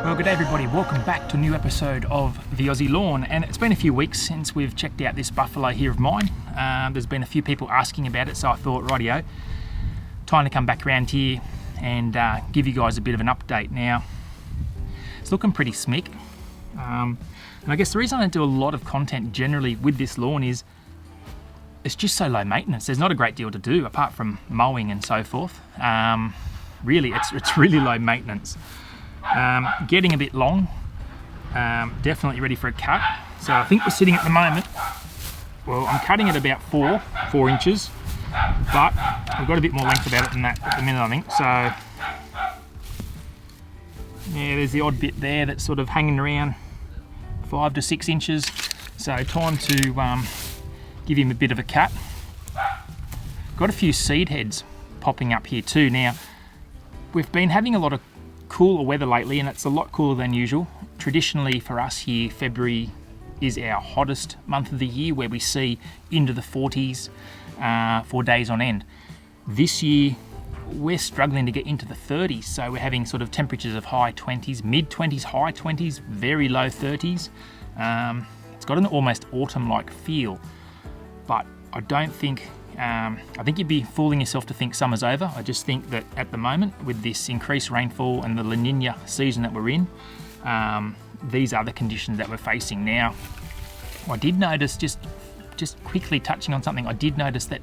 Well, good day everybody, welcome back to a new episode of the Aussie Lawn, and it's been a few weeks since we've checked out this buffalo here of mine. There's been a few people asking about it, so I thought, rightio, time to come back around here and give you guys a bit of an update. Now, it's looking pretty smick, and I guess the reason I don't do a lot of content generally with this lawn is it's just so low maintenance. There's not a great deal to do apart from mowing and so forth. Really, it's really low maintenance. Getting a bit long, definitely ready for a cut. So I think we're sitting at the moment, well, I'm cutting it about 4 inches, but we've got a bit more length about it than that at the minute, I think. So yeah, there's the odd bit there that's sort of hanging around 5 to 6 inches. So time to give him a bit of a cut. Got a few seed heads popping up here too. Now, we've been having a lot of cooler weather lately, and it's a lot cooler than usual. Traditionally for us here, February is our hottest month of the year, where we see into the 40s for days on end. This year we're struggling to get into the 30s, so we're having sort of temperatures of high 20s, mid 20s, high 20s, very low 30s. It's got an almost autumn-like feel, but I don't think I think you'd be fooling yourself to think summer's over. I just think that at the moment, with this increased rainfall and the La Nina season that we're in, these are the conditions that we're facing now. I did notice, just quickly touching on something, I did notice that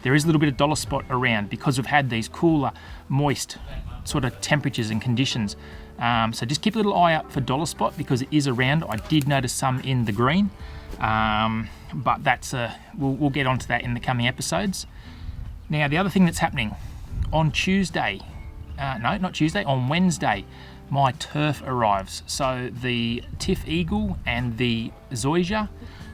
there is a little bit of dollar spot around because we've had these cooler, moist sort of temperatures and conditions. So just keep a little eye out for dollar spot because it is around. I did notice some in the green. But that's we'll get onto that in the coming episodes. Now, the other thing that's happening on Tuesday, no, not Tuesday, on Wednesday, my turf arrives. So the Tiff Eagle and the Zoysia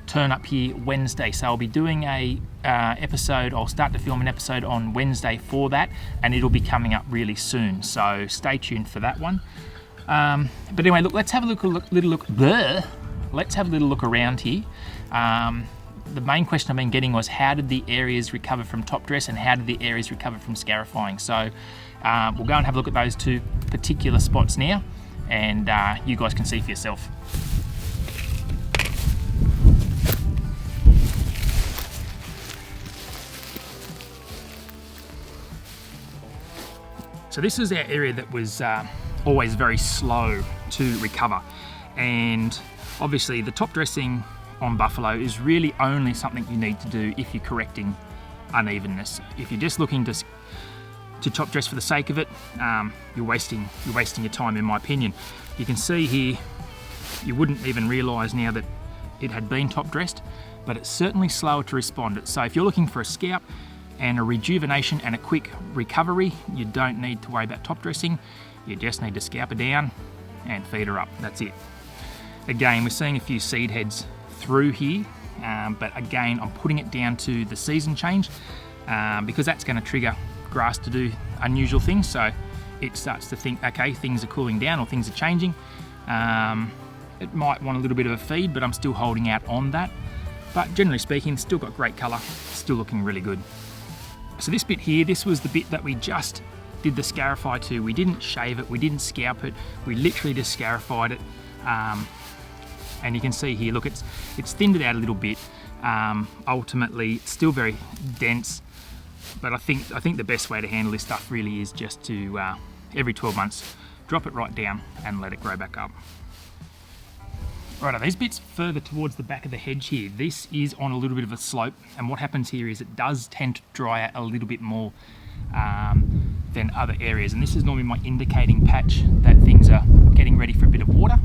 turn up here Wednesday. So I'll be doing a episode. I'll start to film an episode on Wednesday for that, and it'll be coming up really soon. So stay tuned for that one. But anyway, look, let's have a Let's have a little look around here. The main question I've been getting was, how did the areas recover from top dress and how did the areas recover from scarifying? So we'll go and have a look at those two particular spots now, and you guys can see for yourself. So this is our area that was always very slow to recover, and obviously the top dressing on buffalo is really only something you need to do if you're correcting unevenness. If you're just looking to top dress for the sake of it, you're wasting your time, in my opinion. You can see here, you wouldn't even realise now that it had been top dressed, but it's certainly slower to respond. So if you're looking for a scalp and a rejuvenation and a quick recovery, you don't need to worry about top dressing. You just need to scalp her down and feed her up. That's it. Again, we're seeing a few seed heads through here, but again, I'm putting it down to the season change because that's going to trigger grass to do unusual things. So it starts to think, okay, things are cooling down or things are changing. It might want a little bit of a feed, but I'm still holding out on that. But generally speaking, still got great colour, still looking really good. So this bit here, this was the bit that we just did the scarify to. We didn't shave it, we didn't scalp it, we literally just scarified it. And you can see here, look, it's thinned it out a little bit. Ultimately, it's still very dense, but I think the best way to handle this stuff really is just to every 12 months, drop it right down and let it grow back up. Right, these bits further towards the back of the hedge here, this is on a little bit of a slope, and what happens here is it does tend to dry out a little bit more than other areas, and this is normally my indicating patch that things are getting ready for a bit of water.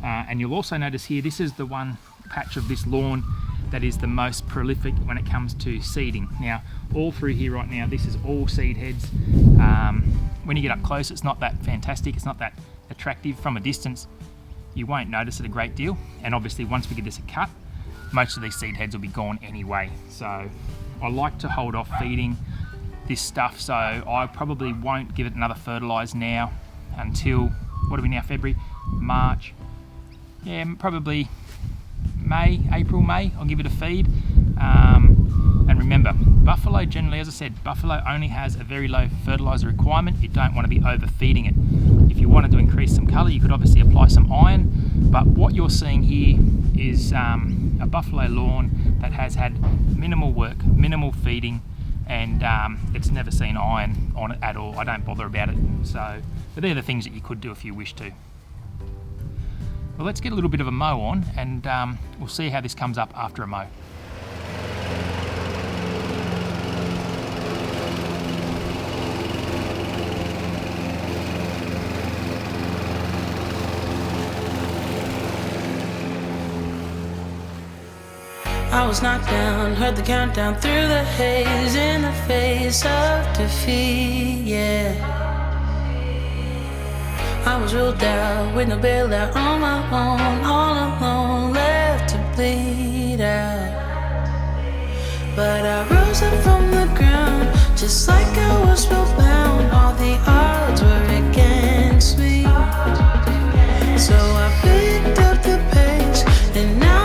And you'll also notice here, this is the one patch of this lawn that is the most prolific when it comes to seeding. Now, all through here right now, this is all seed heads. When you get up close, it's not that fantastic, it's not that attractive. From a distance, you won't notice it a great deal. And obviously, once we get this a cut, most of these seed heads will be gone anyway. So I like to hold off feeding this stuff, so I probably won't give it another fertilise now until, what are we now, February, March? Yeah, probably April, May, I'll give it a feed. And remember, buffalo generally, as I said, buffalo only has a very low fertiliser requirement. You don't want to be overfeeding it. If you wanted to increase some colour, you could obviously apply some iron, but what you're seeing here is a buffalo lawn that has had minimal work, minimal feeding, and it's never seen iron on it at all. I don't bother about it. So, but they're the things that you could do if you wish to. Well, let's get a little bit of a mow on, and we'll see how this comes up after a mow. I was knocked down, heard the countdown through the haze, in the face of defeat, yeah. I was ruled out with no bailout, on my own, all alone, left to bleed out. But I rose up from the ground, just like I was spellbound. All the odds were against me, so I picked up the pace, and now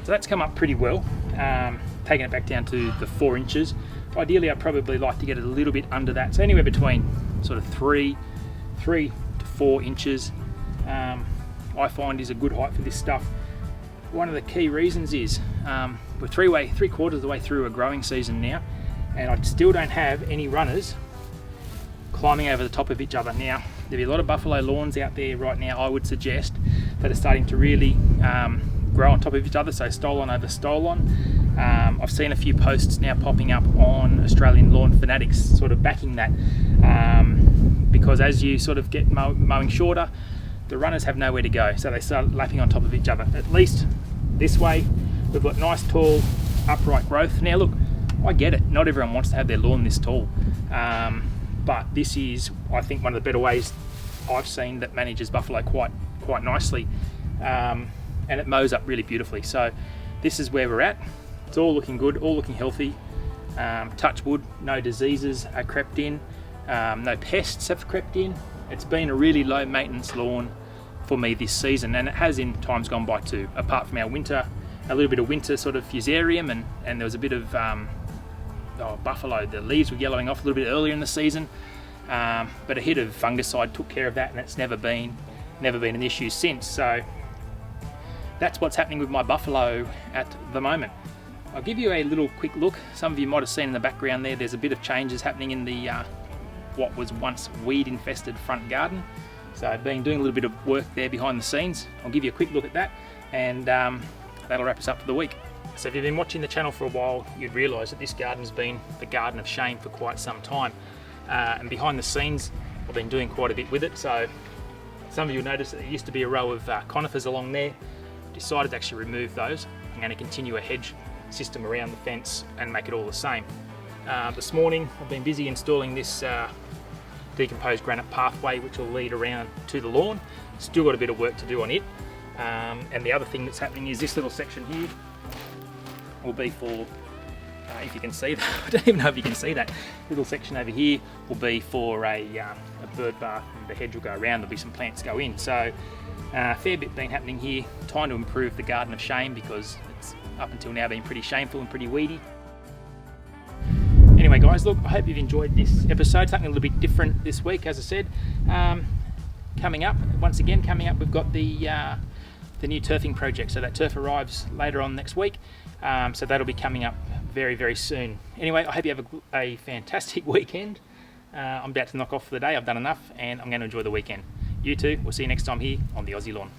so that's come up pretty well, taking it back down to the 4 inches. Ideally, I'd probably like to get it a little bit under that, so anywhere between sort of 3 to 4 inches I find is a good height for this stuff. One of the key reasons is we're 3/4 of the way through a growing season now, and I still don't have any runners climbing over the top of each other. Now, there'll be a lot of buffalo lawns out there right now, I would suggest, that are starting to really grow on top of each other, so stolon over stolon. I've seen a few posts now popping up on Australian Lawn Fanatics sort of backing that, because as you sort of get mowing shorter, the runners have nowhere to go, so they start lapping on top of each other. At least this way we've got nice tall upright growth. Now look, I get it, not everyone wants to have their lawn this tall, but this is, I think, one of the better ways I've seen that manages buffalo quite nicely, and it mows up really beautifully. So this is where we're at. It's all looking good, all looking healthy. Touch wood, no diseases are crept in, no pests have crept in. It's been a really low maintenance lawn for me this season, and it has in times gone by too, apart from our winter, a little bit of winter sort of fusarium, and there was a bit of buffalo. The leaves were yellowing off a little bit earlier in the season, but a hit of fungicide took care of that, and it's never been an issue since. So that's what's happening with my buffalo at the moment. I'll give you a little quick look. Some of you might have seen in the background there's a bit of changes happening in the what was once weed infested front garden. So I've been doing a little bit of work there behind the scenes. I'll give you a quick look at that, and that'll wrap us up for the week. So if you've been watching the channel for a while, you'd realise that this garden's been the garden of shame for quite some time, and behind the scenes I've been doing quite a bit with it. So some of you will notice that there used to be a row of conifers along there. Decided to actually remove those. I'm going to continue a hedge system around the fence and make it all the same. This morning I've been busy installing this decomposed granite pathway which will lead around to the lawn. Still got a bit of work to do on it, and the other thing that's happening is this little section here will be for, if you can see that, I don't even know if you can see that, little section over here will be for a bird bath, and the hedge will go around, there'll be some plants go in. So a fair bit been happening here, trying to improve the garden of shame, because it's up until now been pretty shameful and pretty weedy. Anyway guys, look, I hope you've enjoyed this episode, something a little bit different this week. As I said, coming up, we've got the new turfing project, so that turf arrives later on next week, so that'll be coming up very, very soon. Anyway, I hope you have a fantastic weekend. I'm about to knock off for the day, I've done enough, and I'm going to enjoy the weekend. You too, we'll see you next time here on the Aussie Lawn.